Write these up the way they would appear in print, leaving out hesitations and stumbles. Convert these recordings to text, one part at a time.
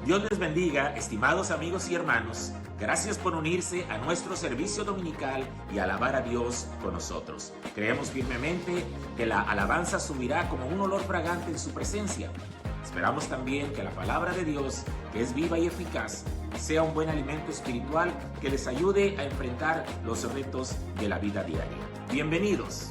Dios les bendiga, estimados amigos y hermanos. Gracias por unirse a nuestro servicio dominical y alabar a Dios con nosotros. Creemos firmemente que la alabanza subirá como un olor fragante en su presencia. Esperamos también que la palabra de Dios, que es viva y eficaz, sea un buen alimento espiritual que les ayude a enfrentar los retos de la vida diaria. Bienvenidos.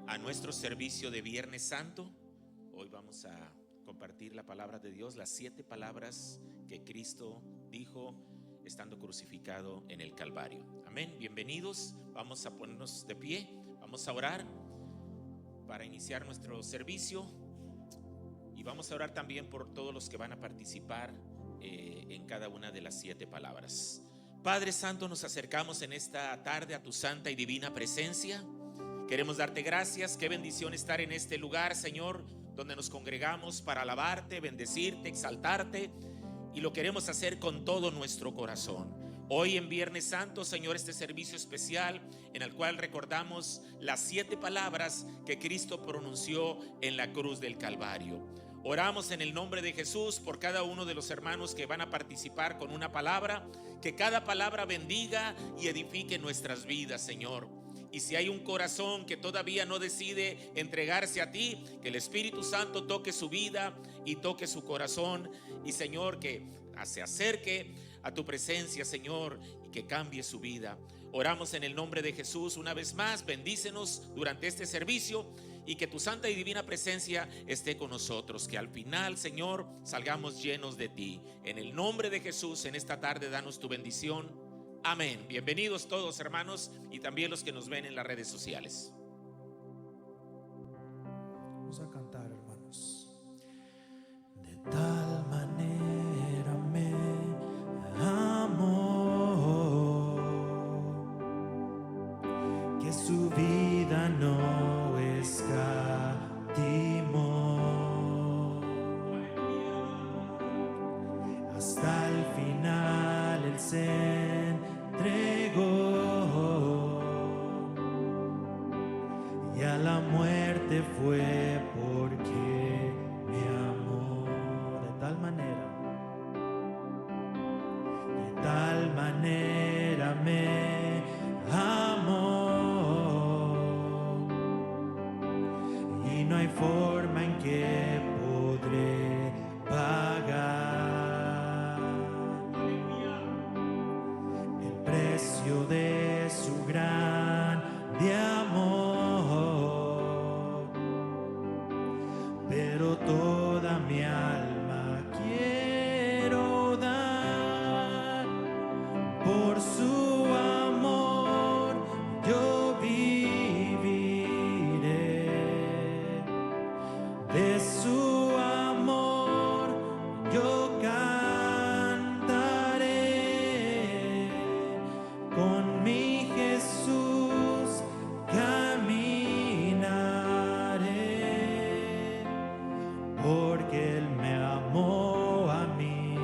A nuestro servicio de Viernes Santo. Hoy vamos a compartir la palabra de Dios, las 7 palabras que Cristo dijo estando crucificado en el Calvario. Amén, bienvenidos. Vamos a ponernos de pie, vamos a orar para iniciar nuestro servicio y vamos a orar también por todos los que van a participar en cada una de las 7 palabras. Padre Santo, nos acercamos en esta tarde a tu santa y divina presencia. Queremos darte gracias, qué bendición estar en este lugar, Señor, donde nos congregamos para alabarte, bendecirte, exaltarte, y lo queremos hacer con todo nuestro corazón. Hoy en Viernes Santo, Señor, este servicio especial en el cual recordamos las 7 palabras que Cristo pronunció en la cruz del Calvario. Oramos en el nombre de Jesús por cada uno de los hermanos que van a participar con una palabra, que cada palabra bendiga y edifique nuestras vidas, Señor. Y si hay un corazón que todavía no decide entregarse a ti, que el Espíritu Santo toque su vida y toque su corazón. Y Señor, que se acerque a tu presencia, Señor, y que cambie su vida. Oramos en el nombre de Jesús una vez más. Bendícenos durante este servicio y que tu santa y divina presencia esté con nosotros. Que al final, Señor, salgamos llenos de ti. En el nombre de Jesús, en esta tarde, danos tu bendición. Amén. Bienvenidos todos, hermanos, y también los que nos ven en las redes sociales. Vamos a cantar, hermanos. De tal manera me amó que su vida no escatimó. Hasta el final Él se entregó y a la muerte fue porque me amó. De tal manera me amó, y no hay forma en que podré pagar el precio de su grande amor. Pero toda mi alma quiero dar por su amor, yo viviré. De su amor yo cantaré, con mi Jesús caminaré, porque Él me amó a mí.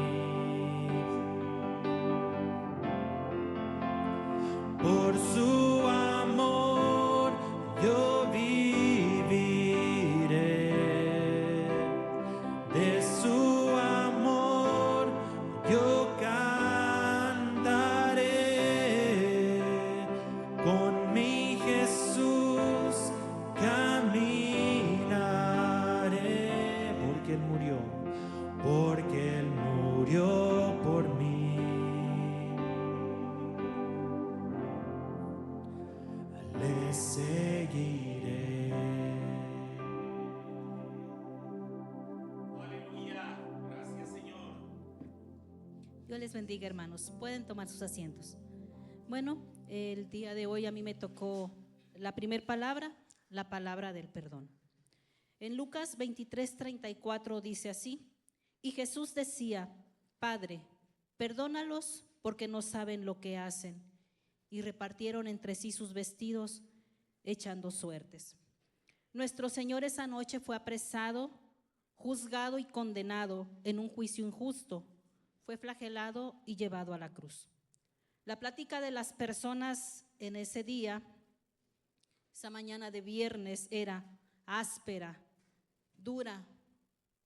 Por su amor yo viviré. De su amor yo cantaré, con mi Jesús caminaré. Porque Él murió por mí. Le seguiré. Aleluya, gracias, Señor. Dios les bendiga, hermanos. Pueden tomar sus asientos. Bueno, el día de hoy a mí me tocó la primera palabra, la palabra del perdón. En Lucas 23:34 dice así: y Jesús decía: Padre, perdónalos porque no saben lo que hacen. Y repartieron entre sí sus vestidos, echando suertes. Nuestro Señor esa noche fue apresado juzgado y condenado en un juicio injusto, fue flagelado y llevado a la cruz. La plática de las personas en ese día, esa mañana de viernes, era áspera, dura,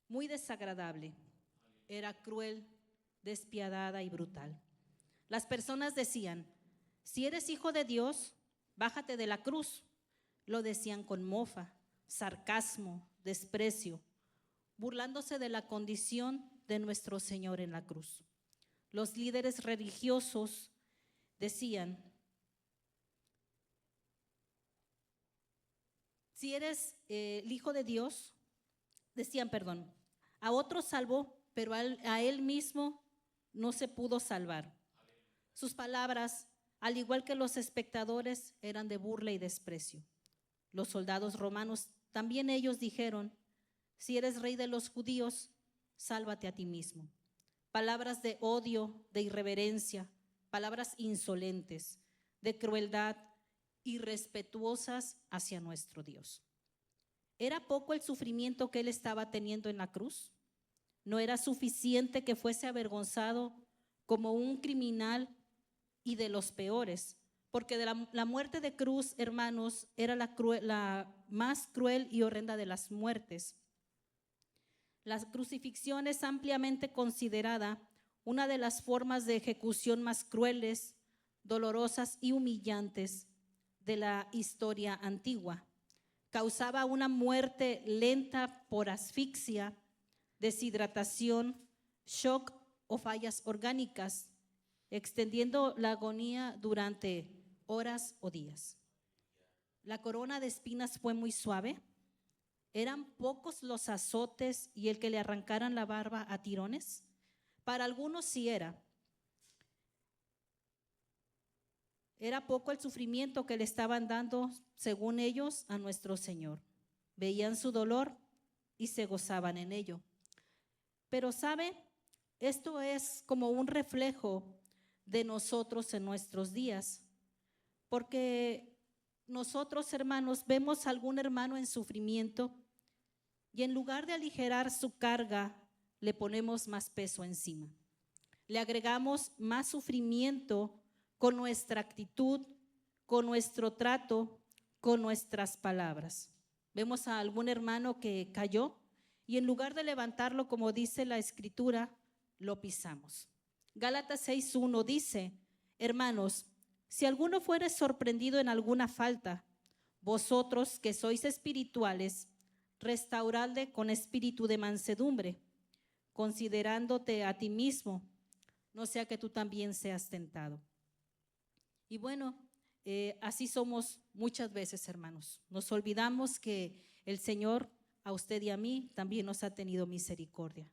muy desagradable. Era cruel, despiadada y brutal. Las personas decían: si eres hijo de Dios, bájate de la cruz. Lo decían con mofa, sarcasmo, desprecio, burlándose de la condición de nuestro Señor en la cruz. Los líderes religiosos decían: si eres el hijo de Dios, a otros salvó, pero a él mismo no se pudo salvar. Sus palabras, al igual que los espectadores, eran de burla y desprecio. Los soldados romanos, también ellos dijeron: si eres rey de los judíos, sálvate a ti mismo. Palabras de odio, de irreverencia, palabras insolentes, de crueldad, irrespetuosas hacia nuestro Dios. ¿Era poco el sufrimiento que él estaba teniendo en la cruz? ¿No era suficiente que fuese avergonzado como un criminal y de los peores? Porque la muerte de cruz, hermanos, era la más cruel y horrenda de las muertes. La crucifixión es ampliamente considerada una de las formas de ejecución más crueles, dolorosas y humillantes de la historia antigua. Causaba una muerte lenta por asfixia, deshidratación, shock o fallas orgánicas, extendiendo la agonía durante horas o días. La corona de espinas fue muy suave. ¿Eran pocos los azotes y el que le arrancaran la barba a tirones? Para algunos sí era. Era poco el sufrimiento que le estaban dando, según ellos, a nuestro Señor. Veían su dolor y se gozaban en ello. Pero ¿sabe? Esto es como un reflejo de nosotros en nuestros días, porque nosotros, hermanos, vemos a algún hermano en sufrimiento y en lugar de aligerar su carga, le ponemos más peso encima. Le agregamos más sufrimiento con nuestra actitud, con nuestro trato, con nuestras palabras. Vemos a algún hermano que cayó y en lugar de levantarlo, como dice la Escritura, lo pisamos. Gálatas 6:1 dice: hermanos, si alguno fuere sorprendido en alguna falta, vosotros que sois espirituales, restauradle con espíritu de mansedumbre, considerándote a ti mismo, no sea que tú también seas tentado. Y bueno, así somos muchas veces, hermanos. Nos olvidamos que el Señor a usted y a mí también nos ha tenido misericordia.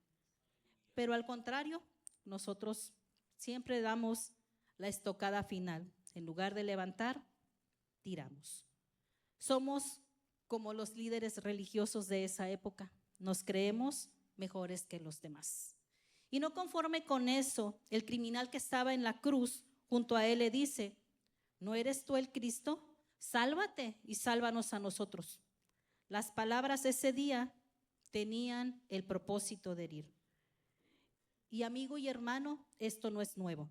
Pero al contrario, nosotros siempre damos la estocada final. En lugar de levantar, tiramos. Somos como los líderes religiosos de esa época. Nos creemos mejores que los demás. Y no conforme con eso, el criminal que estaba en la cruz junto a él le dice: ¿no eres tú el Cristo? Sálvate y sálvanos a nosotros. Las palabras ese día tenían el propósito de herir. Y amigo y hermano, esto no es nuevo.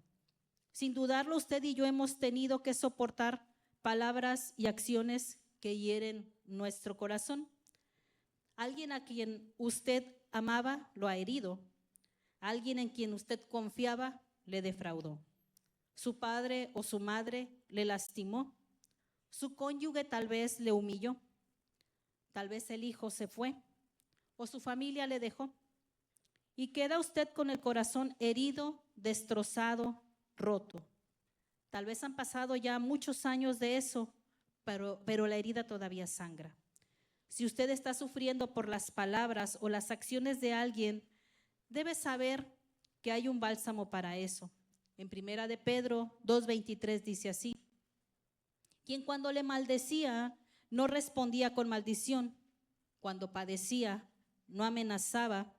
Sin dudarlo, usted y yo hemos tenido que soportar palabras y acciones que hieren nuestro corazón. Alguien a quien usted amaba lo ha herido. Alguien en quien usted confiaba le defraudó. Su padre o su madre le lastimó. Su cónyuge tal vez le humilló. Tal vez el hijo se fue o su familia le dejó. Y queda usted con el corazón herido, destrozado, roto. Tal vez han pasado ya muchos años de eso, pero la herida todavía sangra. Si usted está sufriendo por las palabras o las acciones de alguien, debe saber que hay un bálsamo para eso. En 1 de Pedro 2:23 dice así: quien cuando le maldecía no respondía con maldición, cuando padecía no amenazaba,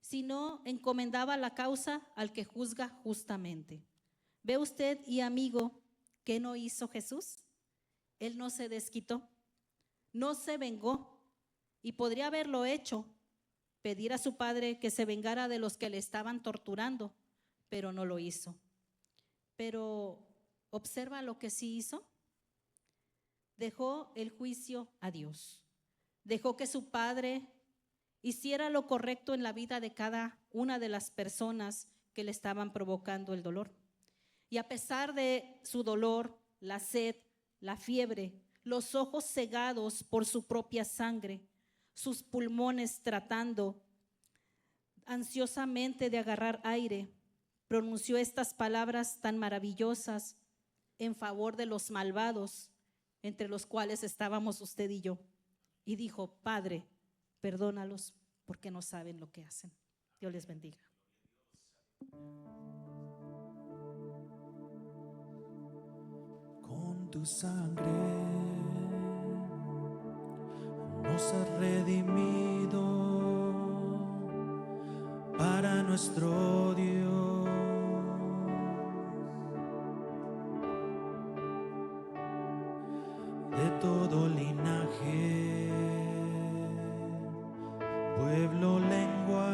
sino encomendaba la causa al que juzga justamente. ¿Ve usted y amigo qué no hizo Jesús? Él no se desquitó. no se vengó y podría haberlo hecho, pedir a su padre que se vengara de los que le estaban torturando, pero no lo hizo. Pero observa lo que sí hizo. Dejó el juicio a Dios. Dejó que su padre hiciera lo correcto en la vida de cada una de las personas que le estaban provocando el dolor. Y a pesar de su dolor, la sed, la fiebre, los ojos cegados por su propia sangre, sus pulmones tratando ansiosamente de agarrar aire, pronunció estas palabras tan maravillosas en favor de los malvados, entre los cuales estábamos usted y yo. Y dijo: Padre, perdónalos porque no saben lo que hacen. Dios les bendiga. Con tu sangre nos has redimido para nuestro Dios. De todo linaje, pueblo, lengua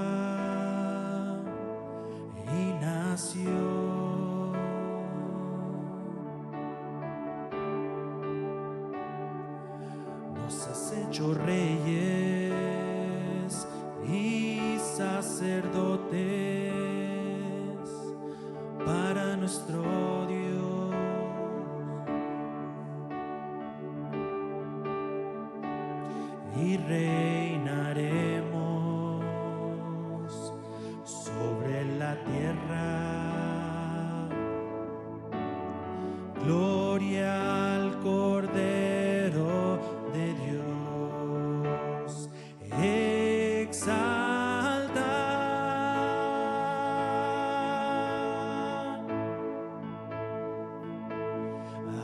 y nación. Nos has hecho reyes y sacerdotes para nuestro Dios. Y reinaremos sobre la tierra. Gloria al Cordero de Dios. Exalta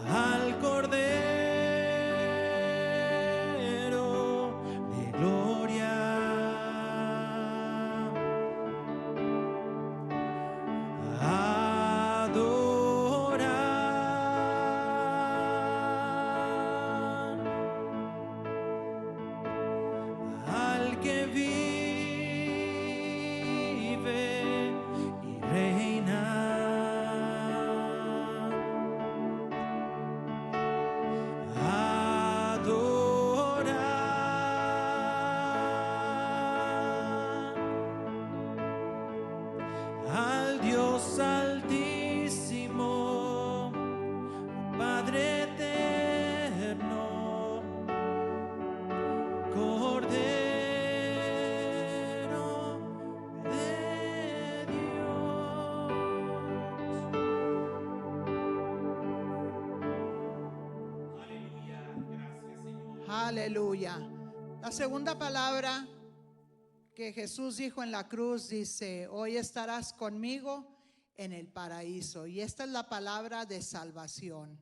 al Cordero de gloria. Adorar al que vive y reina. Al Dios altísimo, Padre eterno, Cordero de Dios. Aleluya. La segunda palabra que Jesús dijo en la cruz dice: hoy estarás conmigo en el paraíso. Y esta es la palabra de salvación.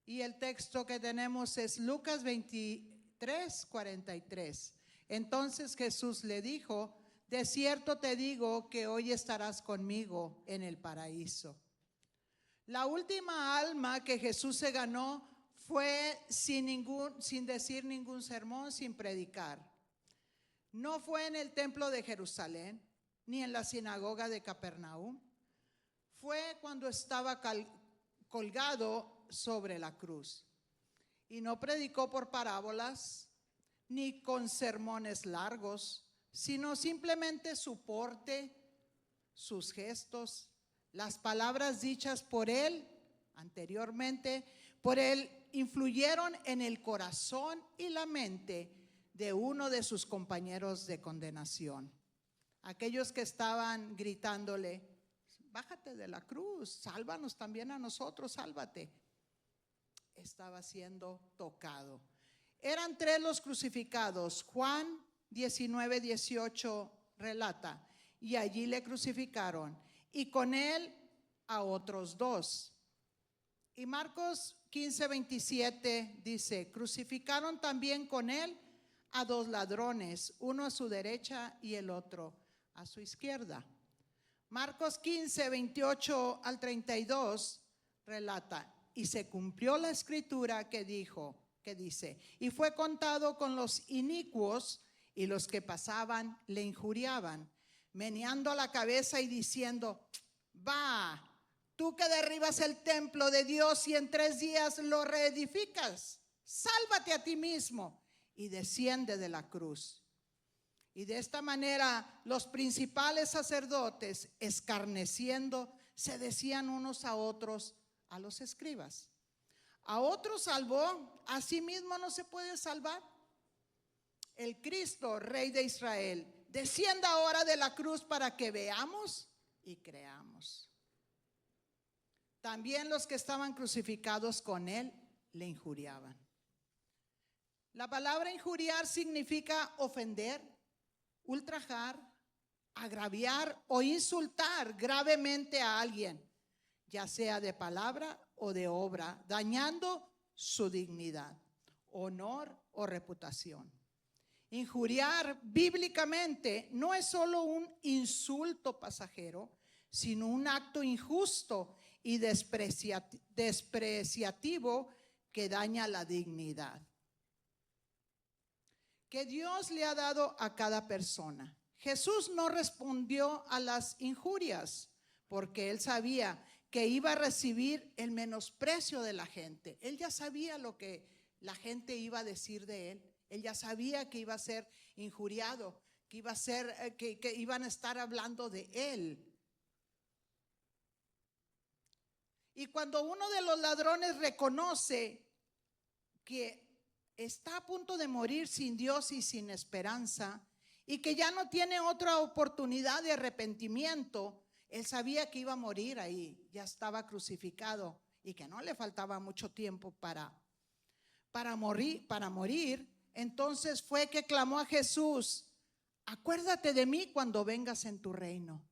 Y el texto que tenemos es Lucas 23:43. Entonces Jesús le dijo: de cierto te digo que hoy estarás conmigo en el paraíso. La última alma que Jesús se ganó fue sin decir ningún sermón, sin predicar. No fue en el templo de Jerusalén, ni en la sinagoga de Capernaum. Fue cuando estaba colgado sobre la cruz. Y no predicó por parábolas, ni con sermones largos, sino simplemente su porte, sus gestos, las palabras dichas por él anteriormente, por él influyeron en el corazón y la mente de uno de sus compañeros de condenación. Aquellos que estaban gritándole: bájate de la cruz, sálvanos también a nosotros, sálvate. Estaba siendo tocado. Eran 3 los crucificados. Juan 19:18 relata: y allí le crucificaron, y con él a otros 2. Y Marcos 15:27 dice: crucificaron también con él a 2 ladrones, uno a su derecha y el otro a su izquierda. Marcos 15:28 al 32 relata: y se cumplió la escritura que dijo: que dice, y fue contado con los inicuos, y los que pasaban le injuriaban, meneando la cabeza y diciendo, va, tú que derribas el templo de Dios y en 3 días lo reedificas, sálvate a ti mismo y desciende de la cruz. Y de esta manera los principales sacerdotes, escarneciendo, se decían unos a otros, a los escribas, a otros salvó, a sí mismo no se puede salvar. El Cristo, Rey de Israel, descienda ahora de la cruz para que veamos y creamos. También los que estaban crucificados con él le injuriaban. La palabra injuriar significa ofender, ultrajar, agraviar o insultar gravemente a alguien, ya sea de palabra o de obra, dañando su dignidad, honor o reputación. Injuriar bíblicamente no es solo un insulto pasajero, sino un acto injusto y despreciativo que daña la dignidad que Dios le ha dado a cada persona. Jesús no respondió a las injurias porque él sabía que iba a recibir el menosprecio de la gente. Él ya sabía lo que la gente iba a decir de él. Él ya sabía que iba a ser injuriado, que iba a ser, que iban a estar hablando de él. Y cuando uno de los ladrones reconoce que está a punto de morir sin Dios y sin esperanza, y que ya no tiene otra oportunidad de arrepentimiento, él sabía que iba a morir ahí, ya estaba crucificado y que no le faltaba mucho tiempo para morir. Entonces fue que clamó a Jesús, acuérdate de mí cuando vengas en tu reino.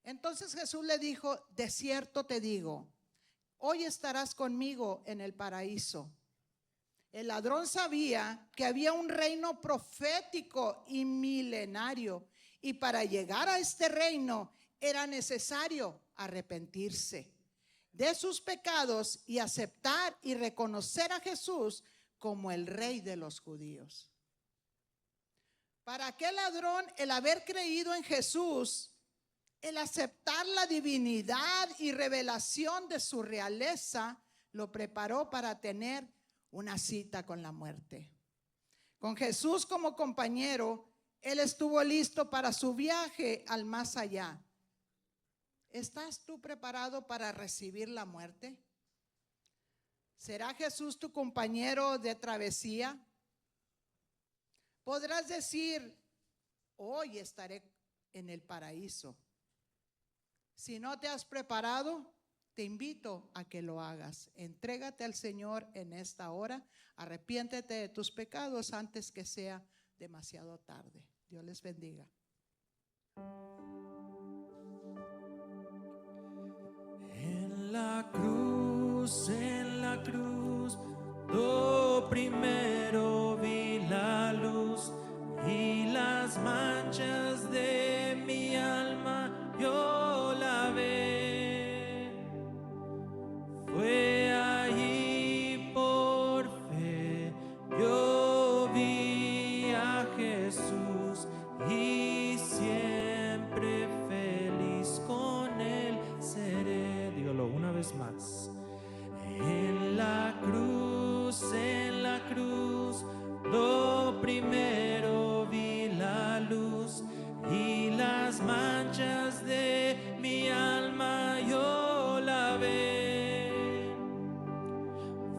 Entonces Jesús le dijo, de cierto te digo, hoy estarás conmigo en el paraíso. El ladrón sabía que había un reino profético y milenario, y para llegar a este reino era necesario arrepentirse de sus pecados y aceptar y reconocer a Jesús como el Rey de los judíos. Para aquel ladrón, el haber creído en Jesús, el aceptar la divinidad y revelación de su realeza, lo preparó para tener una cita con la muerte. Con Jesús como compañero, él estuvo listo para su viaje al más allá. ¿Estás tú preparado para recibir la muerte? ¿Será Jesús tu compañero de travesía? Podrás decir, hoy estaré en el paraíso. Si no te has preparado, te invito a que lo hagas. Entrégate al Señor en esta hora. Arrepiéntete de tus pecados antes que sea demasiado tarde. Dios les bendiga. En la cruz, lo primero vi la luz y las manchas de mi alma yo lavé. Fue allí por fe yo vi a Jesús y siempre feliz con él seré. Dígalo una vez más. En la cruz, lo primero vi la luz y las manchas de mi alma yo lavé.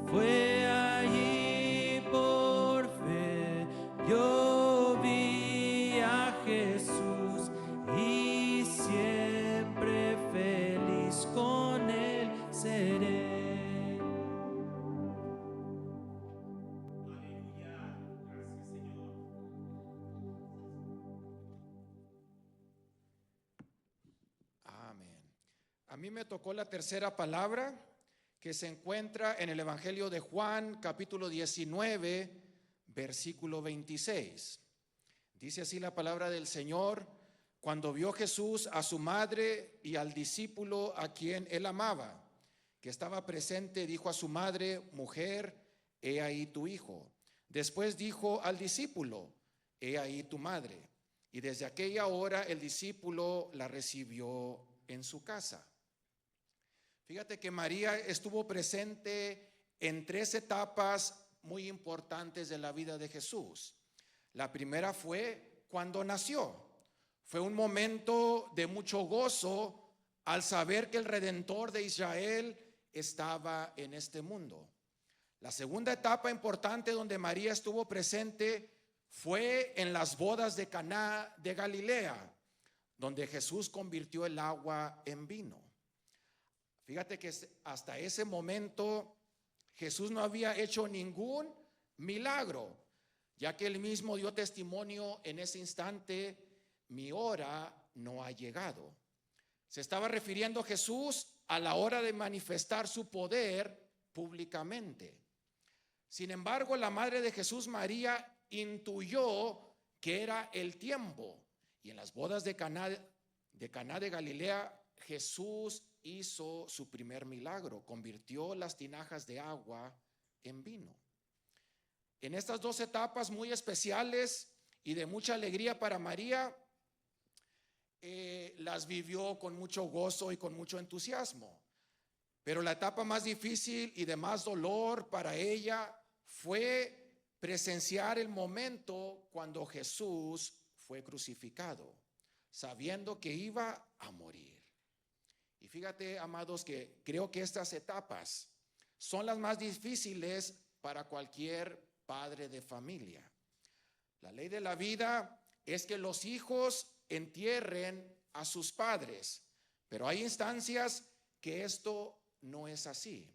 Fue allí por fe yo vi a Jesús y siempre feliz con él seré. Amén. A mí me tocó la tercera palabra que se encuentra en el Evangelio de Juan, capítulo 19, versículo 26. Dice así la palabra del Señor: cuando vio Jesús a su madre y al discípulo a quien él amaba, que estaba presente dijo a su madre: mujer, he ahí tu hijo. Después dijo al discípulo: he ahí tu madre. Y desde aquella hora el discípulo la recibió en su casa. Fíjate que María estuvo presente en 3 etapas muy importantes de la vida de Jesús. La primera fue cuando nació. Fue un momento de mucho gozo al saber que el Redentor de Israel estaba en este mundo. La segunda etapa importante donde María estuvo presente fue en las bodas de Caná de Galilea, donde Jesús convirtió el agua en vino. Fíjate que hasta ese momento Jesús no había hecho ningún milagro, ya que él mismo dio testimonio en ese instante: mi hora no ha llegado. Se estaba refiriendo Jesús a la hora de manifestar su poder públicamente. Sin embargo, la madre de Jesús, María, intuyó que era el tiempo, y en las bodas de Caná de Galilea, Jesús hizo su primer milagro: convirtió las tinajas de agua en vino. En estas 2 etapas muy especiales y de mucha alegría para María, las vivió con mucho gozo y con mucho entusiasmo. Pero la etapa más difícil y de más dolor para ella fue presenciar el momento cuando Jesús fue crucificado, sabiendo que iba a morir. Y fíjate, amados, que creo que estas etapas son las más difíciles para cualquier padre de familia. La ley de la vida es que los hijos entierren a sus padres, pero hay instancias que esto no es así.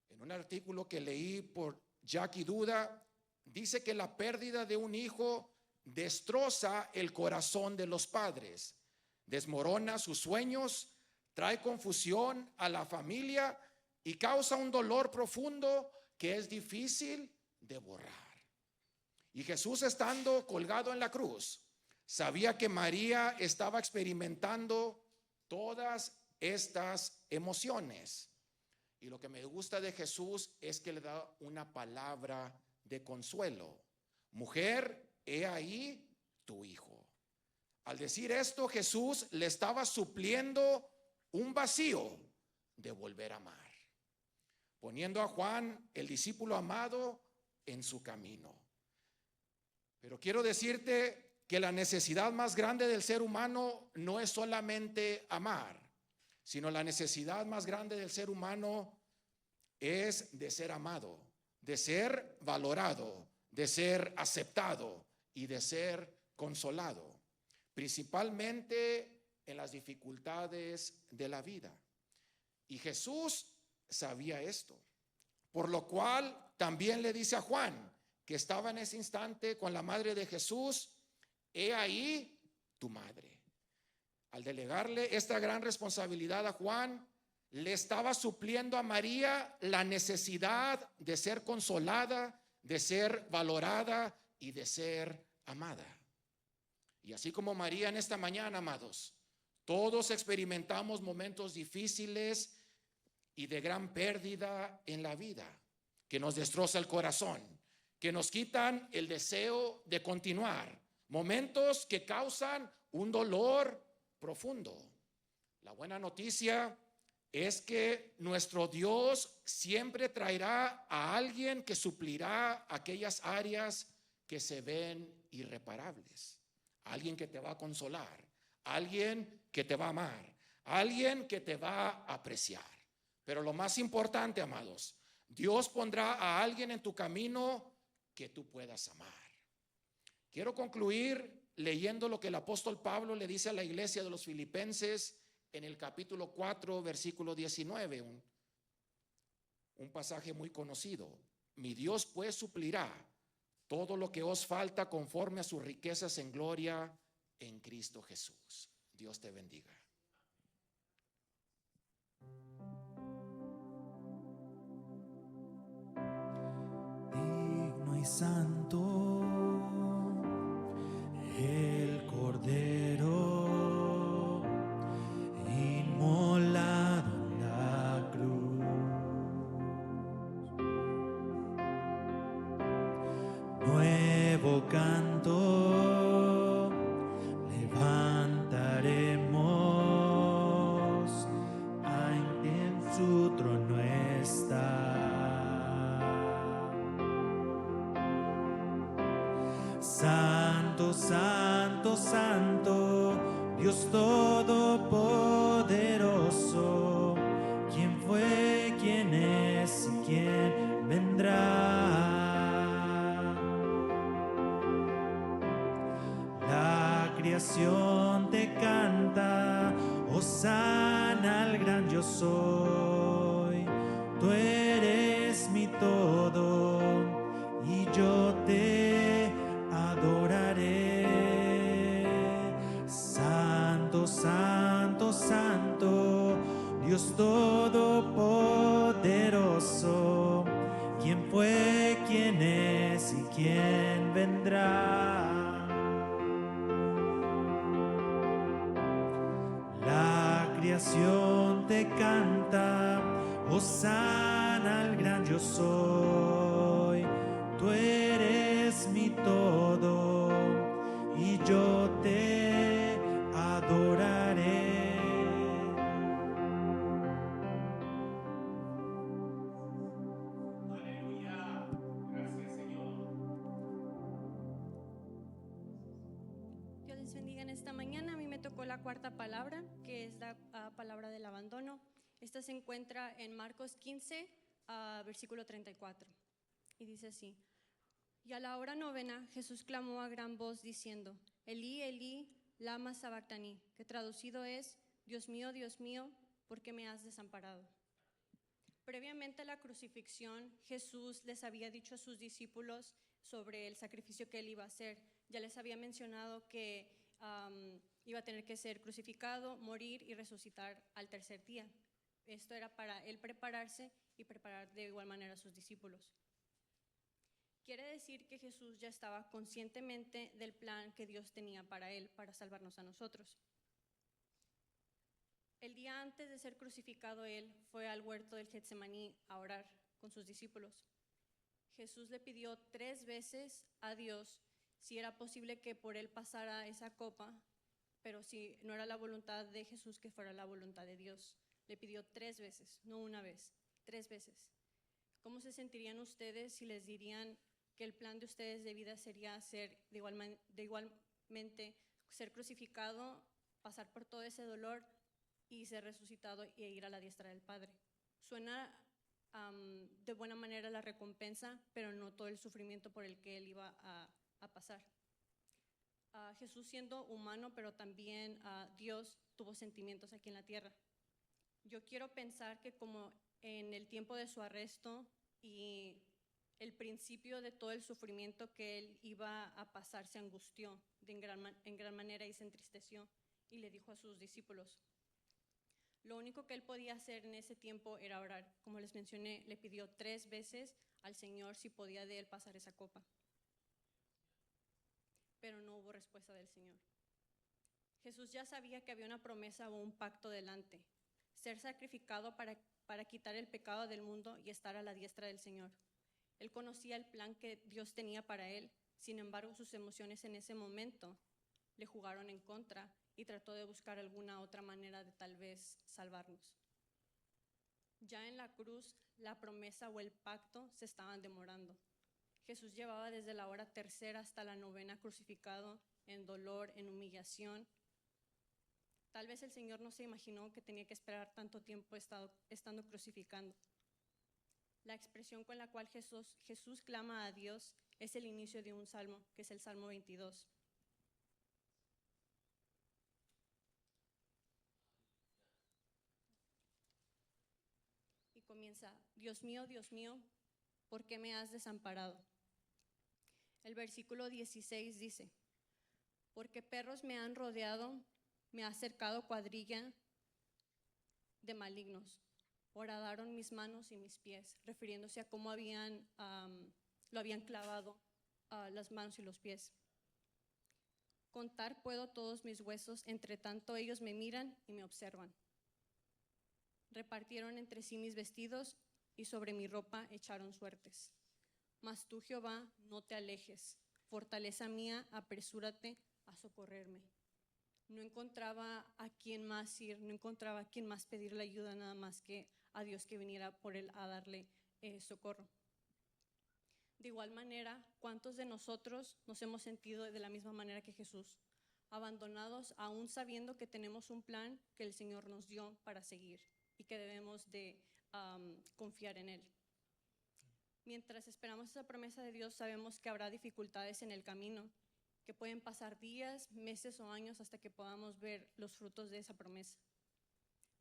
En un artículo que leí por Jackie Duda, dice que la pérdida de un hijo destroza el corazón de los padres, desmorona sus sueños, trae confusión a la familia y causa un dolor profundo que es difícil de borrar. Y Jesús, estando colgado en la cruz, sabía que María estaba experimentando todas estas emociones. Y lo que me gusta de Jesús es que le da una palabra de consuelo: mujer, he ahí tu hijo. Al decir esto, Jesús le estaba supliendo un vacío de volver a amar, poniendo a Juan, el discípulo amado, en su camino. Pero quiero decirte que la necesidad más grande del ser humano no es solamente amar, sino la necesidad más grande del ser humano es de ser amado, de ser valorado, de ser aceptado y de ser consolado, principalmente en las dificultades de la vida. Y Jesús sabía esto, por lo cual también le dice a Juan, que estaba en ese instante con la madre de Jesús: he ahí tu madre. Al delegarle esta gran responsabilidad a Juan, le estaba supliendo a María la necesidad de ser consolada, de ser valorada y de ser amada. Y así como María en esta mañana, amados, todos experimentamos momentos difíciles y de gran pérdida en la vida, que nos destroza el corazón, que nos quitan el deseo de continuar, momentos que causan un dolor profundo. La buena noticia es que nuestro Dios siempre traerá a alguien que suplirá aquellas áreas que se ven irreparables, alguien que te va a consolar, alguien que te va a amar, alguien que te va a apreciar. Pero lo más importante, amados, Dios pondrá a alguien en tu camino que tú puedas amar. Quiero concluir leyendo lo que el apóstol Pablo le dice a la iglesia de los Filipenses en el capítulo 4, versículo 19, un pasaje muy conocido. Mi Dios pues suplirá todo lo que os falta conforme a sus riquezas en gloria en Cristo Jesús. Dios te bendiga. Digno y santo, el Cordero inmolado en la cruz. nuevo canto levantaremos, en su trono está. Santo, santo, santo, Dios todopoderoso, ¿quién fue, quién es y quién vendrá? La creación te canta, hosana al gran yo soy. Tú eres mi todo y yo te adoraré. Santo, santo, santo, Dios todopoderoso, ¿quién fue, quién es y quién vendrá? La creación te canta, hosana al gran yo soy. Tú eres mi todo y yo te adoraré. Aleluya. Gracias, Señor. Dios les bendiga en esta mañana. A mí me tocó la cuarta palabra, que es la palabra del abandono. Esta se encuentra en Marcos 15, versículo 34. Y dice así: Y a la hora novena Jesús clamó a gran voz diciendo: Elí, Elí, lama sabactani, que traducido es: Dios mío, ¿por qué me has desamparado? Previamente a la crucifixión, Jesús les había dicho a sus discípulos sobre el sacrificio que él iba a hacer. Ya les había mencionado que iba a tener que ser crucificado, morir y resucitar al tercer día. Esto era para él prepararse y preparar de igual manera a sus discípulos. Quiere decir que Jesús ya estaba conscientemente del plan que Dios tenía para él, para salvarnos a nosotros. El día antes de ser crucificado, él fue al huerto del Getsemaní a orar con sus discípulos. Jesús le pidió 3 veces a Dios si era posible que por él pasara esa copa, pero si no era la voluntad de Jesús, que fuera la voluntad de Dios. Le pidió 3 veces, no una vez, 3 veces. ¿Cómo se sentirían ustedes si les dirían que el plan de ustedes de vida sería ser igualmente ser crucificado, pasar por todo ese dolor y ser resucitado e ir a la diestra del Padre? Suena de buena manera la recompensa, pero no todo el sufrimiento por el que él iba a pasar. Jesús, siendo humano, pero también Dios, tuvo sentimientos aquí en la tierra. Yo quiero pensar que como en el tiempo de su arresto y el principio de todo el sufrimiento que él iba a pasar, se angustió en gran manera y se entristeció y le dijo a sus discípulos. Lo único que él podía hacer en ese tiempo era orar. Como les mencioné, le pidió 3 veces al Señor si podía de él pasar esa copa. Pero no hubo respuesta del Señor. Jesús ya sabía que había una promesa o un pacto delante: ser sacrificado para quitar el pecado del mundo y estar a la diestra del Señor. Él conocía el plan que Dios tenía para él. Sin embargo, sus emociones en ese momento le jugaron en contra y trató de buscar alguna otra manera de tal vez salvarnos. Ya en la cruz, la promesa o el pacto se estaban demorando. Jesús llevaba desde la hora 3 hasta la 9 crucificado, en dolor, en humillación. Tal vez el Señor no se imaginó que tenía que esperar tanto tiempo estando crucificando. La expresión con la cual Jesús clama a Dios es el inicio de un salmo, que es el Salmo 22. Y comienza: Dios mío, ¿por qué me has desamparado? El versículo 16 dice: porque perros me han rodeado, me ha cercado cuadrilla de malignos. Horadaron mis manos y mis pies, refiriéndose a cómo lo habían clavado las manos y los pies. Contar puedo todos mis huesos, entre tanto ellos me miran y me observan. Repartieron entre sí mis vestidos y sobre mi ropa echaron suertes. Mas tú, Jehová, no te alejes. Fortaleza mía, apresúrate a socorrerme. No encontraba a quién más ir, no encontraba a quién más pedirle ayuda, nada más que a Dios que viniera por él a darle socorro. De igual manera, ¿cuántos de nosotros nos hemos sentido de la misma manera que Jesús? Abandonados, aún sabiendo que tenemos un plan que el Señor nos dio para seguir y que debemos de confiar en Él. Mientras esperamos esa promesa de Dios, sabemos que habrá dificultades en el camino, que pueden pasar días, meses o años hasta que podamos ver los frutos de esa promesa.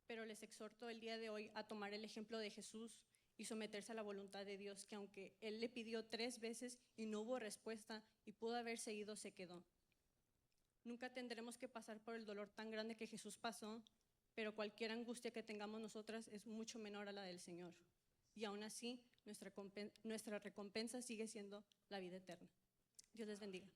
Pero les exhorto el día de hoy a tomar el ejemplo de Jesús y someterse a la voluntad de Dios, que aunque Él le pidió 3 veces y no hubo respuesta y pudo haberse ido, se quedó. Nunca tendremos que pasar por el dolor tan grande que Jesús pasó, pero cualquier angustia que tengamos nosotras es mucho menor a la del Señor. Y aún así, nuestra recompensa sigue siendo la vida eterna. Dios les bendiga.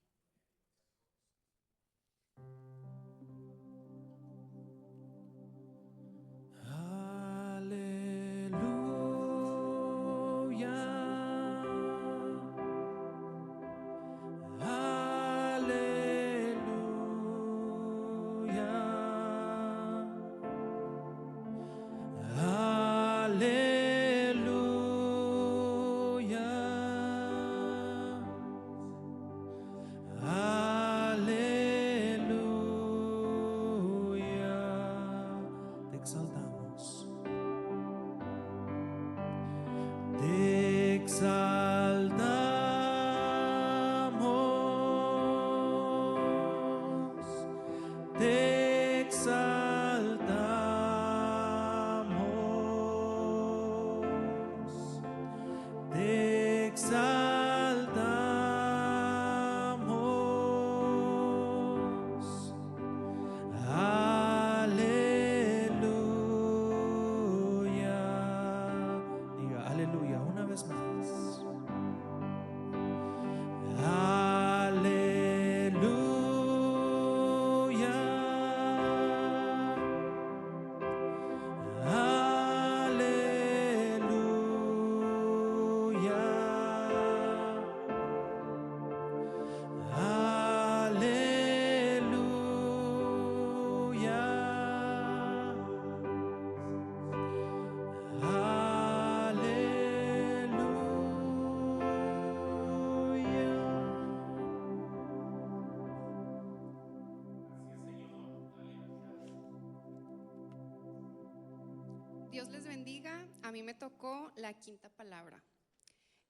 Dios les bendiga. A mí me tocó la quinta palabra.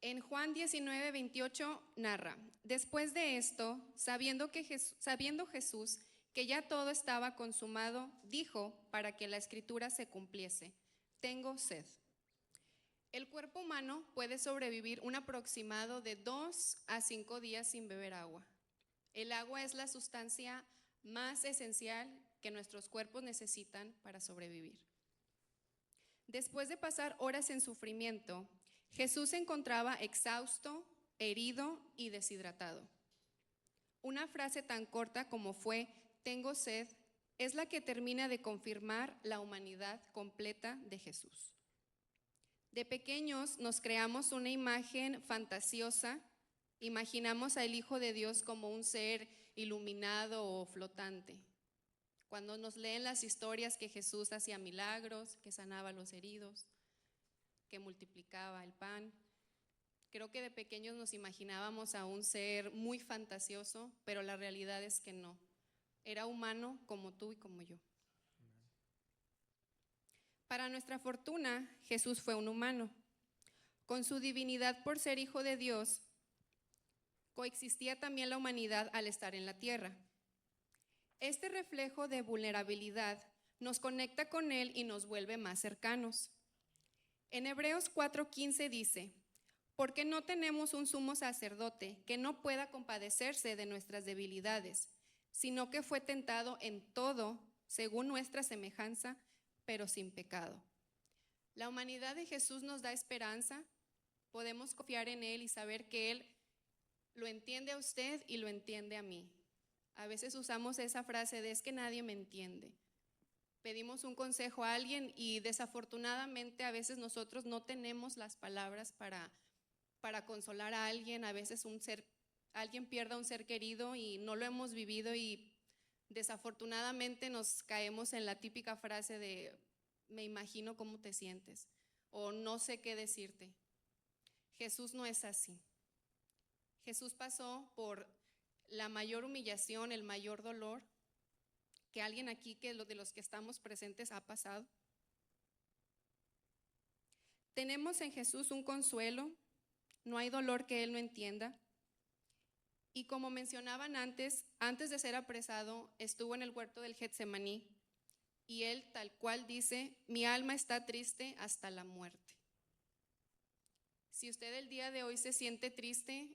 En Juan 19:28 narra: después de esto, sabiendo Jesús que ya todo estaba consumado, dijo, para que la escritura se cumpliese: tengo sed. El cuerpo humano puede sobrevivir un aproximado de 2 a 5 días sin beber agua. El agua es la sustancia más esencial que nuestros cuerpos necesitan para sobrevivir. Después de pasar horas en sufrimiento, Jesús se encontraba exhausto, herido y deshidratado. Una frase tan corta como fue "tengo sed" es la que termina de confirmar la humanidad completa de Jesús. De pequeños nos creamos una imagen fantasiosa, imaginamos al Hijo de Dios como un ser iluminado o flotante. Cuando nos leen las historias que Jesús hacía milagros, que sanaba a los heridos, que multiplicaba el pan, creo que de pequeños nos imaginábamos a un ser muy fantasioso, pero la realidad es que no. Era humano como tú y como yo. Para nuestra fortuna, Jesús fue un humano. Con su divinidad por ser Hijo de Dios, coexistía también la humanidad al estar en la tierra. Este reflejo de vulnerabilidad nos conecta con Él y nos vuelve más cercanos. En Hebreos 4:15 dice: porque no tenemos un sumo sacerdote que no pueda compadecerse de nuestras debilidades, sino que fue tentado en todo según nuestra semejanza, pero sin pecado. La humanidad de Jesús nos da esperanza. Podemos confiar en Él y saber que Él lo entiende a usted y lo entiende a mí. A veces usamos esa frase de "es que nadie me entiende". Pedimos un consejo a alguien y desafortunadamente a veces nosotros no tenemos las palabras para para consolar a alguien. A veces alguien pierda un ser querido y no lo hemos vivido y desafortunadamente nos caemos en la típica frase de me imagino cómo te sientes o no sé qué decirte. Jesús no es así. Jesús pasó por la mayor humillación, el mayor dolor que alguien aquí, de los que estamos presentes, ha pasado. Tenemos en Jesús un consuelo, no hay dolor que Él no entienda. Y como mencionaban antes de ser apresado, estuvo en el huerto del Getsemaní y Él tal cual dice, mi alma está triste hasta la muerte. Si usted el día de hoy se siente triste,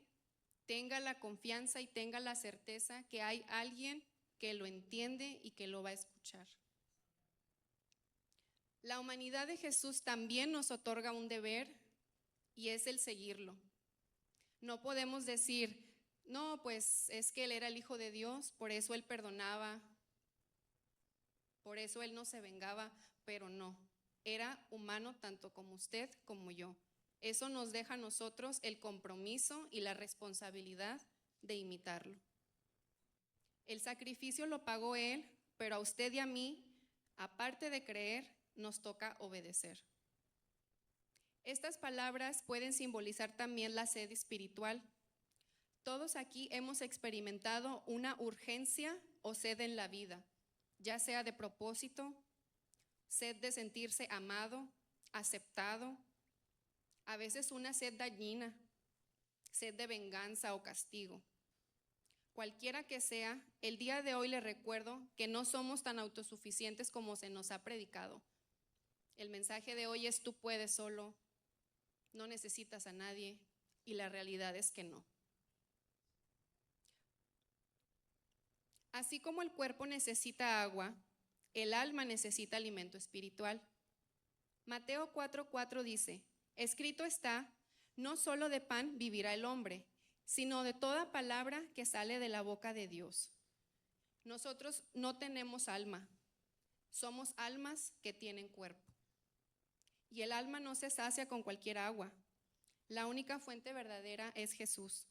tenga la confianza y tenga la certeza que hay alguien que lo entiende y que lo va a escuchar. La humanidad de Jesús también nos otorga un deber y es el seguirlo. No podemos decir, no, pues es que Él era el Hijo de Dios, por eso Él perdonaba, por eso Él no se vengaba, pero no, era humano tanto como usted como yo. Eso nos deja a nosotros el compromiso y la responsabilidad de imitarlo. El sacrificio lo pagó Él, pero a usted y a mí, aparte de creer, nos toca obedecer. Estas palabras pueden simbolizar también la sed espiritual. Todos aquí hemos experimentado una urgencia o sed en la vida, ya sea de propósito, sed de sentirse amado, aceptado, a veces una sed dañina, sed de venganza o castigo. Cualquiera que sea, el día de hoy le recuerdo que no somos tan autosuficientes como se nos ha predicado. El mensaje de hoy es tú puedes solo, no necesitas a nadie, y la realidad es que no. Así como el cuerpo necesita agua, el alma necesita alimento espiritual. Mateo 4:4 dice, escrito está, no solo de pan vivirá el hombre, sino de toda palabra que sale de la boca de Dios. Nosotros no tenemos alma, somos almas que tienen cuerpo. Y el alma no se sacia con cualquier agua. La única fuente verdadera es Jesús.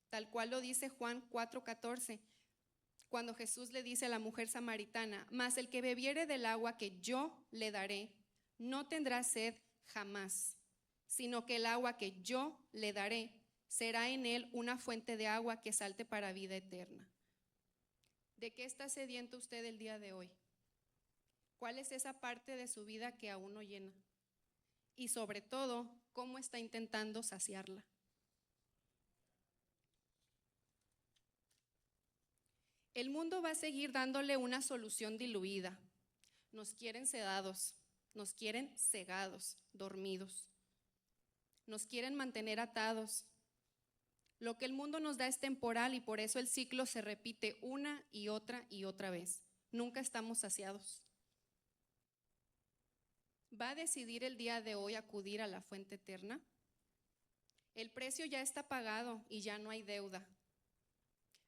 Tal cual lo dice Juan 4:14, cuando Jesús le dice a la mujer samaritana, mas el que bebiere del agua que yo le daré, no tendrá sed jamás, sino que el agua que yo le daré será en él una fuente de agua que salte para vida eterna. ¿De qué está sediento usted el día de hoy? ¿Cuál es esa parte de su vida que aún no llena? Y sobre todo, ¿cómo está intentando saciarla? El mundo va a seguir dándole una solución diluida. Nos quieren sedados, nos quieren cegados, dormidos. Nos quieren mantener atados. Lo que el mundo nos da es temporal y por eso el ciclo se repite una y otra vez. Nunca estamos saciados. ¿Va a decidir el día de hoy acudir a la fuente eterna? El precio ya está pagado y ya no hay deuda.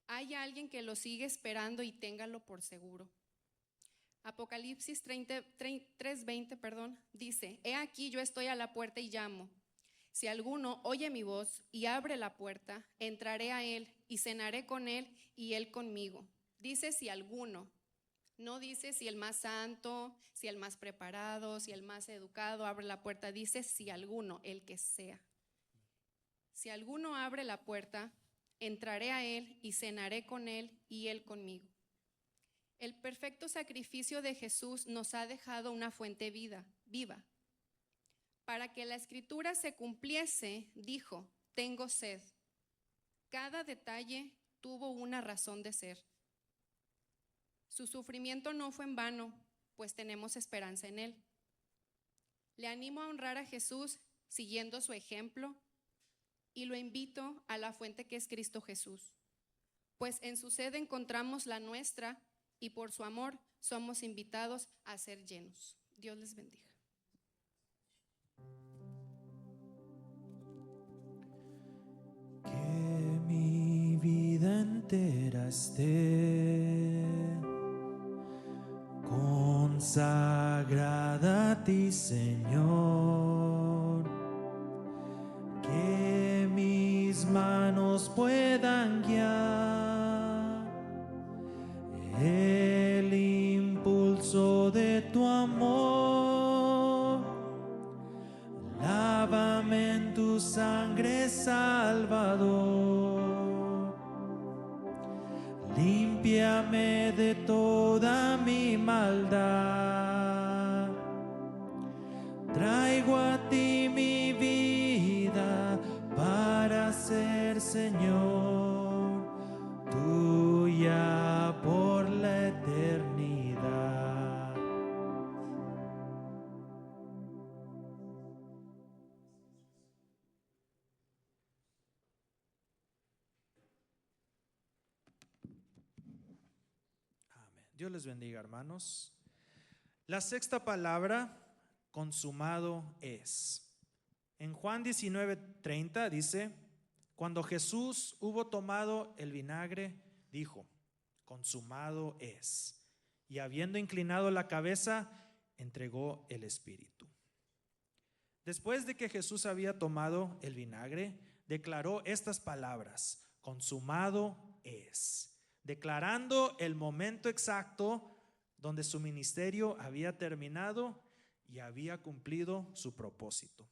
Hay alguien que lo sigue esperando y téngalo por seguro. Apocalipsis 3:20 dice, he aquí yo estoy a la puerta y llamo. Si alguno oye mi voz y abre la puerta, entraré a él y cenaré con él y él conmigo. Dice si alguno, no dice si el más santo, si el más preparado, si el más educado abre la puerta, dice si alguno, el que sea. Si alguno abre la puerta, entraré a él y cenaré con él y él conmigo. El perfecto sacrificio de Jesús nos ha dejado una fuente viva. Para que la escritura se cumpliese, dijo, tengo sed. Cada detalle tuvo una razón de ser. Su sufrimiento no fue en vano, pues tenemos esperanza en él. Le animo a honrar a Jesús siguiendo su ejemplo y lo invito a la fuente que es Cristo Jesús, pues en su sed encontramos la nuestra y por su amor somos invitados a ser llenos. Dios les bendiga. Que mi vida entera esté consagrada a ti, Señor. Que podrán guiar. El impulso de tu amor, lávame en tu sangre, Salvador. Límpiame de toda mi maldad. Traigo a ti mi vida para ser, Señor, tuya por la eternidad. Amén. Dios les bendiga, hermanos. La sexta palabra, consumado es. En Juan 19:30 dice: cuando Jesús hubo tomado el vinagre, dijo: consumado es. Y habiendo inclinado la cabeza, entregó el espíritu. Después de que Jesús había tomado el vinagre, declaró estas palabras: consumado es, declarando el momento exacto donde su ministerio había terminado y había cumplido su propósito.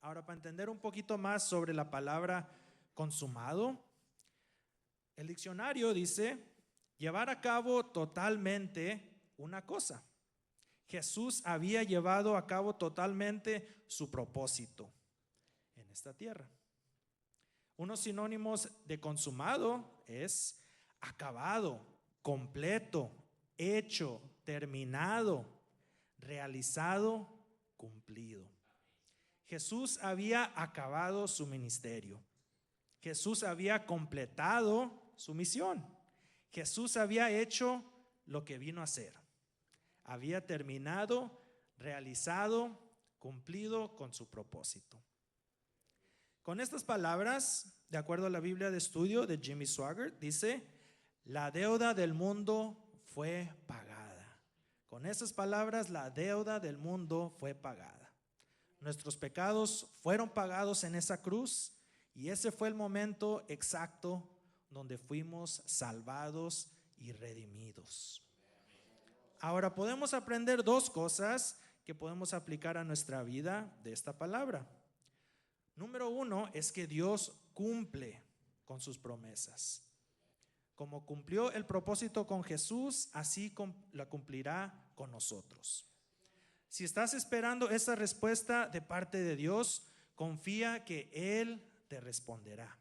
Ahora, para entender un poquito más sobre la palabra consumado, el diccionario dice: llevar a cabo totalmente una cosa. Jesús había llevado a cabo totalmente su propósito en esta tierra. Unos sinónimos de consumado es acabado, completo, hecho, terminado, realizado, cumplido. Jesús había acabado su ministerio. Jesús había completado su misión. Jesús había hecho lo que vino a hacer. Había terminado, realizado, cumplido con su propósito. Con estas palabras, de acuerdo a la Biblia de estudio de Jimmy Swaggart, dice: la deuda del mundo fue pagada. Con esas palabras, la deuda del mundo fue pagada. Nuestros pecados fueron pagados en esa cruz y ese fue el momento exacto donde fuimos salvados y redimidos. Ahora podemos aprender dos cosas que podemos aplicar a nuestra vida de esta palabra. Número uno es que Dios cumple con sus promesas. Como cumplió el propósito con Jesús, así la cumplirá con nosotros. Si estás esperando esa respuesta de parte de Dios, confía que Él te responderá.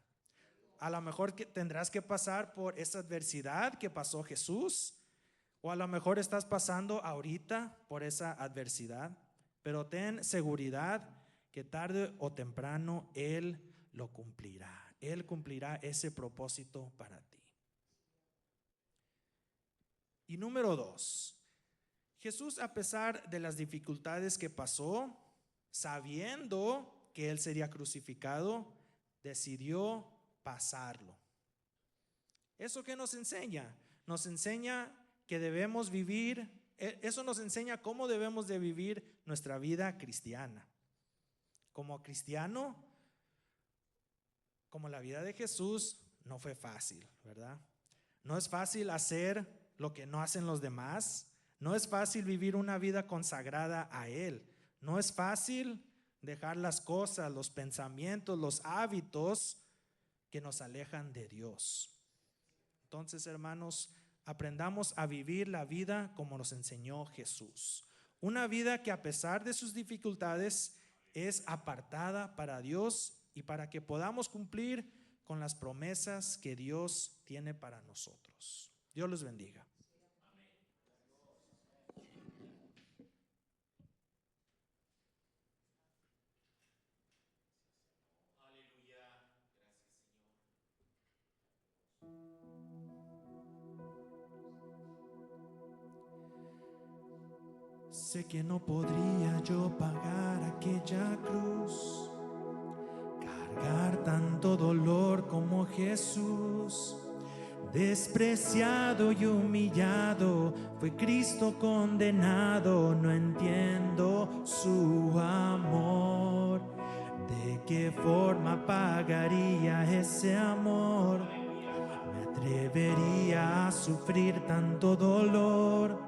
A lo mejor tendrás que pasar por esa adversidad que pasó Jesús, o a lo mejor estás pasando ahorita por esa adversidad, pero ten seguridad que tarde o temprano Él lo cumplirá. Él cumplirá ese propósito para ti. Y número dos, Jesús, a pesar de las dificultades que pasó, sabiendo que Él sería crucificado, decidió pasarlo. ¿Eso qué nos enseña? Nos enseña que debemos vivir, eso nos enseña cómo debemos de vivir nuestra vida cristiana. Como cristiano, como la vida de Jesús, no fue fácil, ¿verdad? No es fácil hacer lo que no hacen los demás. No es fácil vivir una vida consagrada a Él. No es fácil dejar las cosas, los pensamientos, los hábitos que nos alejan de Dios. Entonces, hermanos, aprendamos a vivir la vida como nos enseñó Jesús. Una vida que a pesar de sus dificultades es apartada para Dios y para que podamos cumplir con las promesas que Dios tiene para nosotros. Dios los bendiga. Sé que no podría yo pagar aquella cruz, cargar tanto dolor como Jesús. Despreciado y humillado, fue Cristo condenado. No entiendo su amor, ¿De qué forma pagaría ese amor? ¿Me atrevería a sufrir tanto dolor?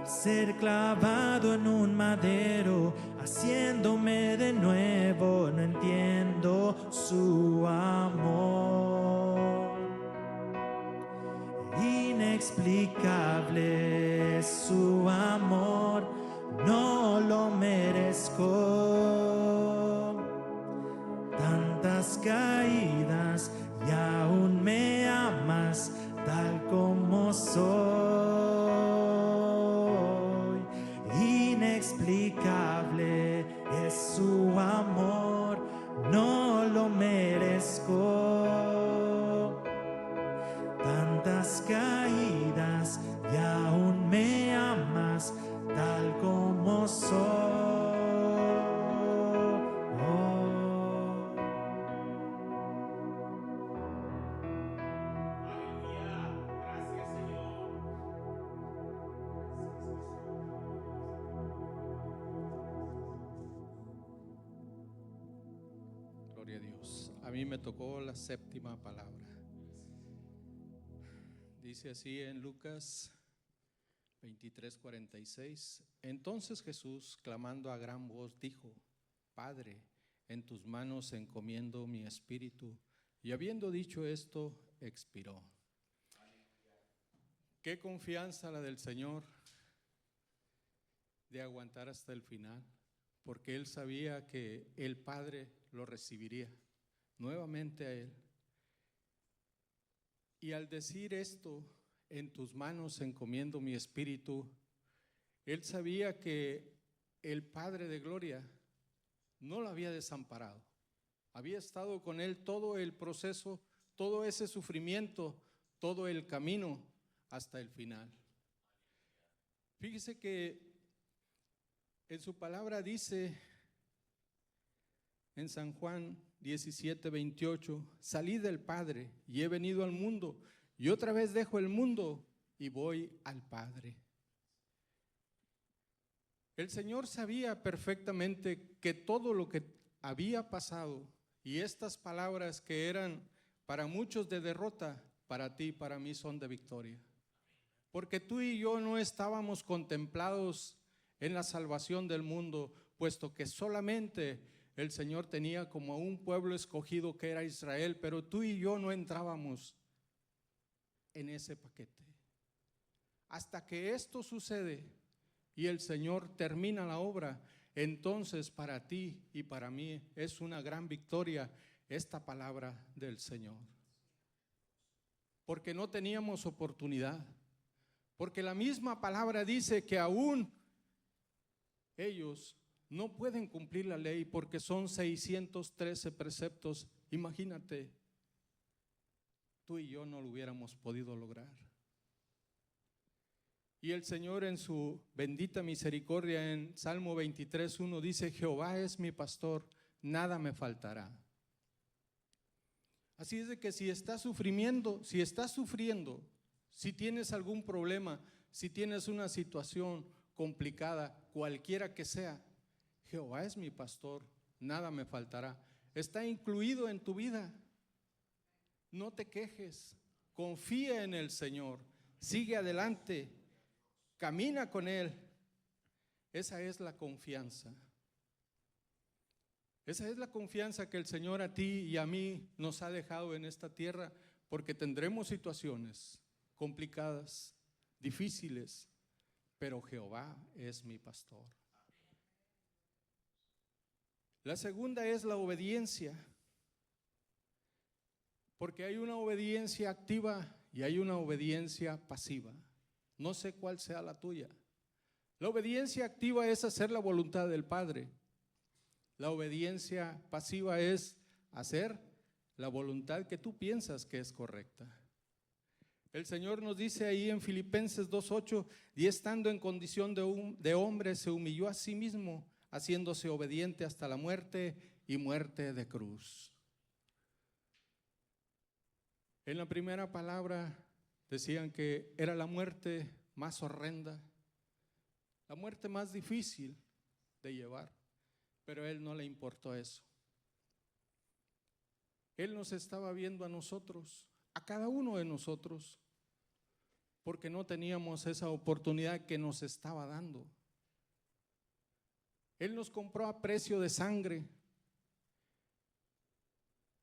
Ser clavado en un madero, haciéndome de nuevo. No entiendo su amor. Inexplicable es su amor, no lo merezco. Tantas caídas y aún me amas tal como soy. Inexplicable es su amor, no lo merezco. Tantas caídas y aún me amas tal como soy. Gloria a Dios. A mí me tocó la séptima palabra. Dice así en Lucas 23:46. Entonces Jesús, clamando a gran voz, dijo: Padre, en tus manos encomiendo mi espíritu. Y habiendo dicho esto, expiró. Qué confianza la del Señor de aguantar hasta el final, porque Él sabía que el Padre lo recibiría nuevamente a Él. Y al decir esto, en tus manos encomiendo mi espíritu, Él sabía que el Padre de gloria no lo había desamparado. Había estado con Él todo el proceso, todo ese sufrimiento, todo el camino hasta el final. Fíjese que en su palabra dice en San Juan 17:28, salí del Padre y he venido al mundo, y otra vez dejo el mundo y voy al Padre. El Señor sabía perfectamente que todo lo que había pasado y estas palabras que eran para muchos de derrota, para ti y para mí son de victoria. Porque tú y yo no estábamos contemplados en la salvación del mundo, puesto que solamente el Señor tenía como un pueblo escogido que era Israel, pero tú y yo no entrábamos en ese paquete. Hasta que esto sucede y el Señor termina la obra, entonces para ti y para mí es una gran victoria esta palabra del Señor. Porque no teníamos oportunidad, porque la misma palabra dice que aún ellos no pueden cumplir la ley porque son 613 preceptos. Imagínate, tú y yo no lo hubiéramos podido lograr. Y el Señor en su bendita misericordia en Salmo 23:1 dice: Jehová es mi pastor, nada me faltará. Así es de que si estás sufriendo, si tienes algún problema, si tienes una situación complicada, cualquiera que sea, Jehová es mi pastor, nada me faltará. Está incluido en tu vida. No te quejes, confía en el Señor, sigue adelante, camina con Él. Esa es la confianza. Esa es la confianza que el Señor a ti y a mí nos ha dejado en esta tierra, porque tendremos situaciones complicadas, difíciles, pero Jehová es mi pastor. La segunda es la obediencia, porque hay una obediencia activa y hay una obediencia pasiva. No sé cuál sea la tuya. La obediencia activa es hacer la voluntad del Padre. La obediencia pasiva es hacer la voluntad que tú piensas que es correcta. El Señor nos dice ahí en Filipenses 2:8, y estando en condición de hombre, se humilló a sí mismo, haciéndose obediente hasta la muerte y muerte de cruz. En la primera palabra decían que era la muerte más horrenda, la muerte más difícil de llevar, pero a Él no le importó eso. Él nos estaba viendo a nosotros, a cada uno de nosotros, porque no teníamos esa oportunidad que nos estaba dando. Él nos compró a precio de sangre.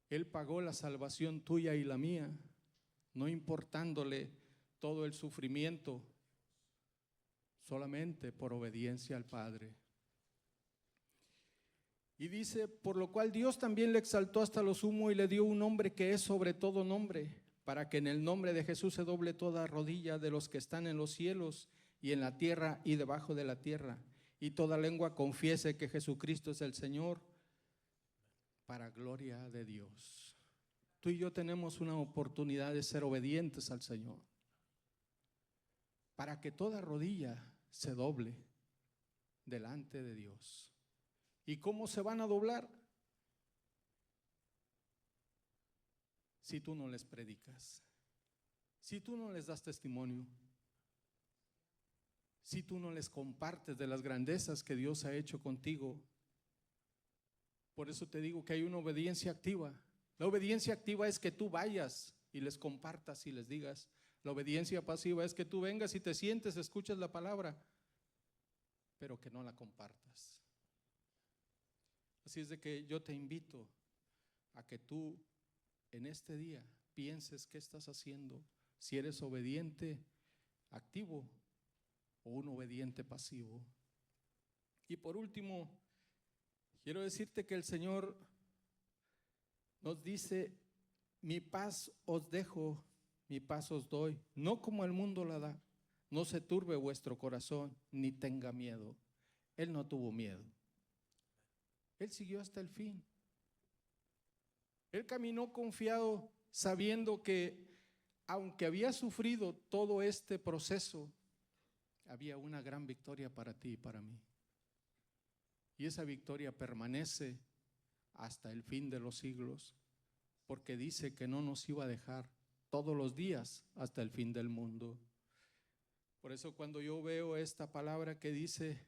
Él pagó la salvación tuya y la mía, no importándole todo el sufrimiento, solamente por obediencia al Padre. Y dice, por lo cual Dios también le exaltó hasta lo sumo y le dio un nombre que es sobre todo nombre, para que en el nombre de Jesús se doble toda rodilla de los que están en los cielos y en la tierra y debajo de la tierra, y toda lengua confiese que Jesucristo es el Señor, para gloria de Dios. Tú y yo tenemos una oportunidad de ser obedientes al Señor, para que toda rodilla se doble delante de Dios. ¿Y cómo se van a doblar? Si tú no les predicas, si tú no les das testimonio, si tú no les compartes de las grandezas que Dios ha hecho contigo. Por eso te digo que hay una obediencia activa. La obediencia activa es que tú vayas y les compartas y les digas. La obediencia pasiva es que tú vengas y te sientes, escuchas la palabra, pero que no la compartas. Así es de que yo te invito a que tú en este día pienses qué estás haciendo, si eres obediente activo o un obediente pasivo. Y por último, quiero decirte que el Señor nos dice, mi paz os dejo, mi paz os doy, no como el mundo la da. No se turbe vuestro corazón, ni tenga miedo. Él no tuvo miedo. Él siguió hasta el fin. Él caminó confiado, sabiendo que aunque había sufrido todo este proceso, había una gran victoria para ti y para mí. Y esa victoria permanece hasta el fin de los siglos, porque dice que no nos iba a dejar todos los días hasta el fin del mundo. Por eso cuando yo veo esta palabra que dice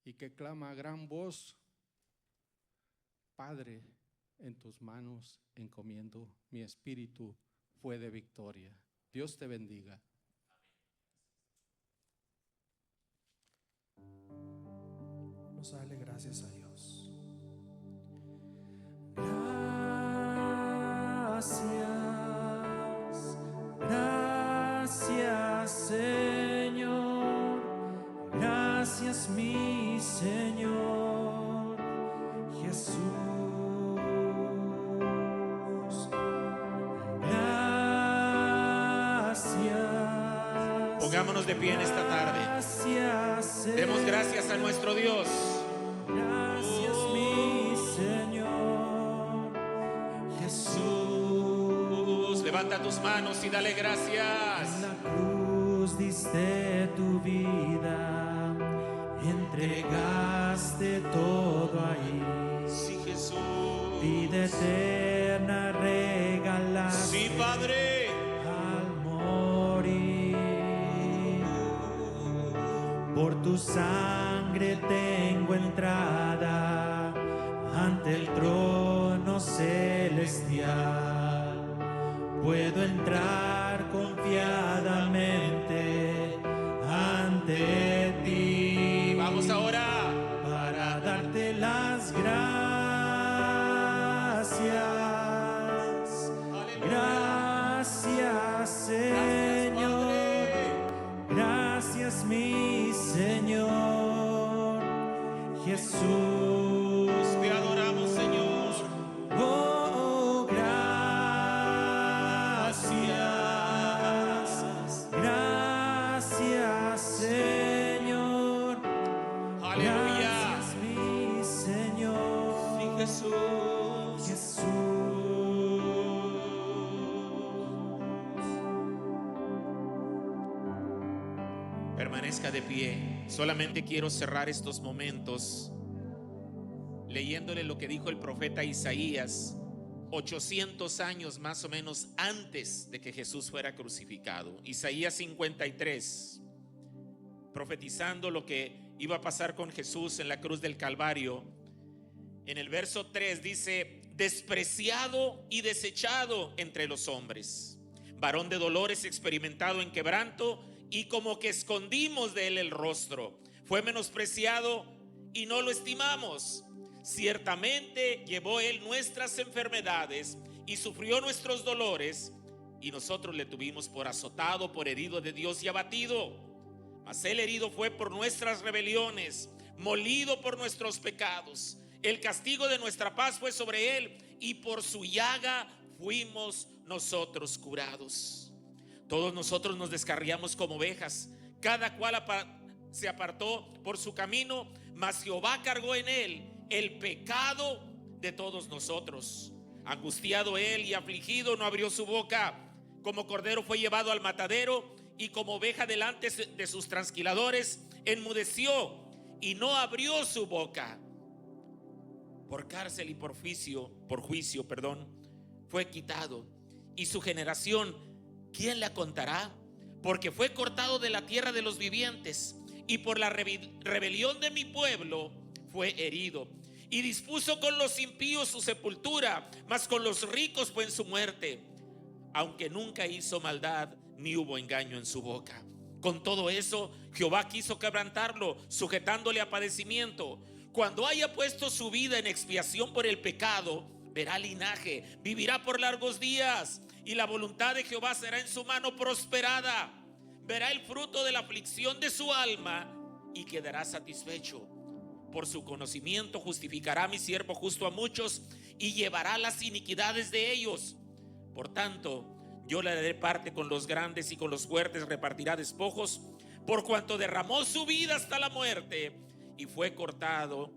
y que clama a gran voz, Padre, en tus manos encomiendo mi espíritu, fue de victoria. Dios te bendiga. Vamos a darle gracias a Dios. Gracias, Señor. Gracias, mi Señor Jesús. Gracias. Pongámonos de pie en esta tarde. Gracias, Demos gracias a nuestro Dios. Gracias, mi Señor Jesús. Levanta tus manos y dale gracias. En la cruz diste tu vida, entregaste todo ahí. Sí, Jesús. Vida eterna regalaste. Sí, Padre. Al morir, por tu sangre tengo entrada ante el trono celestial. Puedo entrar confiadamente ante ti. Vamos ahora para darte las gracias. Gracias, Señor. Gracias, mi Señor Jesús. te adoramos, Señor. Oh, gracias. Gracias, Señor. Aleluya. Gracias, mi Señor. Sí, Jesús. Jesús. Permanezca de pie. Solamente quiero cerrar estos momentos leyéndole lo que dijo el profeta Isaías 800 años más o menos antes de que Jesús fuera crucificado. Isaías 53, profetizando lo que iba a pasar con Jesús en la cruz del Calvario. En el verso 3 dice: despreciado y desechado entre los hombres, varón de dolores, experimentado en quebranto, y como que escondimos de él el rostro. Fue menospreciado y no lo estimamos. Ciertamente llevó él nuestras enfermedades y sufrió nuestros dolores, y nosotros le tuvimos por azotado, por herido de Dios y abatido. Mas él herido fue por nuestras rebeliones, molido por nuestros pecados. El castigo de nuestra paz fue sobre él, y por su llaga fuimos nosotros curados. Todos nosotros nos descarriamos como ovejas, cada cual se apartó por su camino, mas Jehová cargó en él el pecado de todos nosotros. Angustiado él y afligido, no abrió su boca. Como cordero fue llevado al matadero, y como oveja delante de sus trasquiladores, enmudeció y no abrió su boca. Por cárcel y por juicio, fue quitado. Y su generación, ¿quién la contará? Porque fue cortado de la tierra de los vivientes, y por la rebelión de mi pueblo fue herido. Y dispuso con los impíos su sepultura, mas con los ricos fue en su muerte, aunque nunca hizo maldad, ni hubo engaño en su boca. Con todo eso, Jehová quiso quebrantarlo, sujetándole a padecimiento. Cuando haya puesto su vida en expiación por el pecado, verá linaje, vivirá por largos días, y la voluntad de Jehová será en su mano prosperada. Verá el fruto de la aflicción de su alma y quedará satisfecho. Por su conocimiento justificará mi siervo justo a muchos, y llevará las iniquidades de ellos. Por tanto, yo le daré parte con los grandes, y con los fuertes repartirá despojos, por cuanto derramó su vida hasta la muerte, y fue contado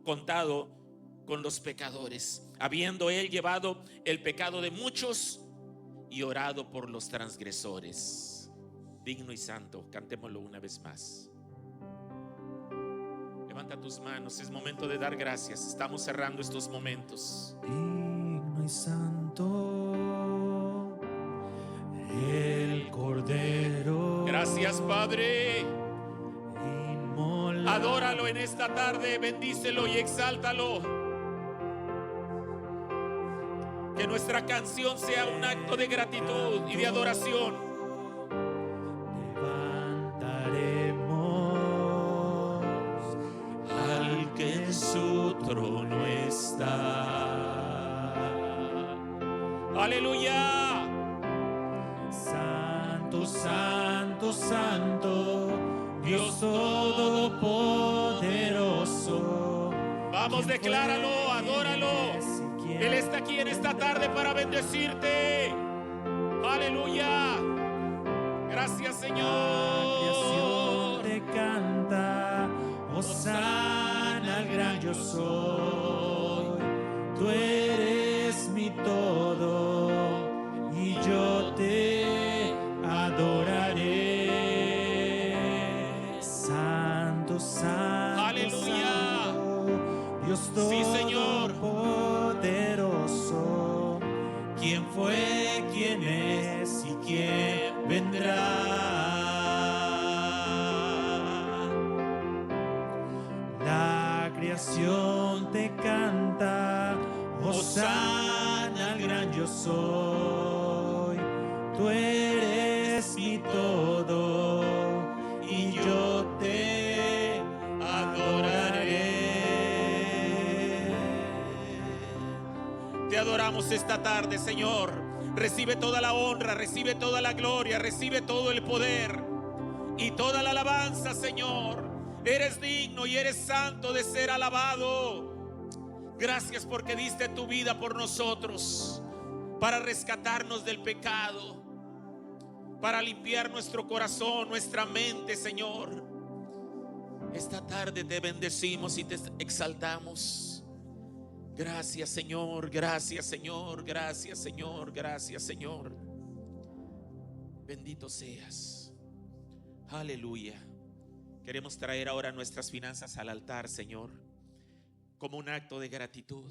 con los pecadores, habiendo él llevado el pecado de muchos y orado por los transgresores. Digno y santo, cantémoslo una vez más. Levanta tus manos, es momento de dar gracias. Estamos cerrando estos momentos. Digno y santo, el Cordero. Gracias, Padre. Inmolado. Adóralo en esta tarde, bendícelo y exáltalo. Que nuestra canción sea un acto de gratitud y de adoración. Levantaremos al que en su trono está. Aleluya. Santo, santo, santo, Dios todopoderoso. Vamos, decláralo, adóralo. Él está aquí en esta tarde para bendecirte. Aleluya. Gracias, Señor. Te canta, hosana al gran yo soy. Tú eres mi todo, y yo te adoraré. Santo, santo, Aleluya. santo, Dios Sí, Señor. todopoderoso. ¿Quién fue, quién es y quién vendrá? La creación te canta, hosana al gran yo soy. Tú eres mi todo, y yo te adoraré. Te adoramos esta tarde, Señor. Recibe toda la honra, recibe toda la gloria, recibe todo el poder y toda la alabanza, Señor. Eres digno y eres santo de ser alabado. Gracias porque diste tu vida por nosotros, para rescatarnos del pecado, para limpiar nuestro corazón, nuestra mente, Señor. Esta tarde te bendecimos y te exaltamos. Gracias, Señor, gracias, Señor, gracias, Señor, gracias, Señor. Bendito seas. Aleluya. Queremos traer ahora nuestras finanzas al altar, Señor, como un acto de gratitud.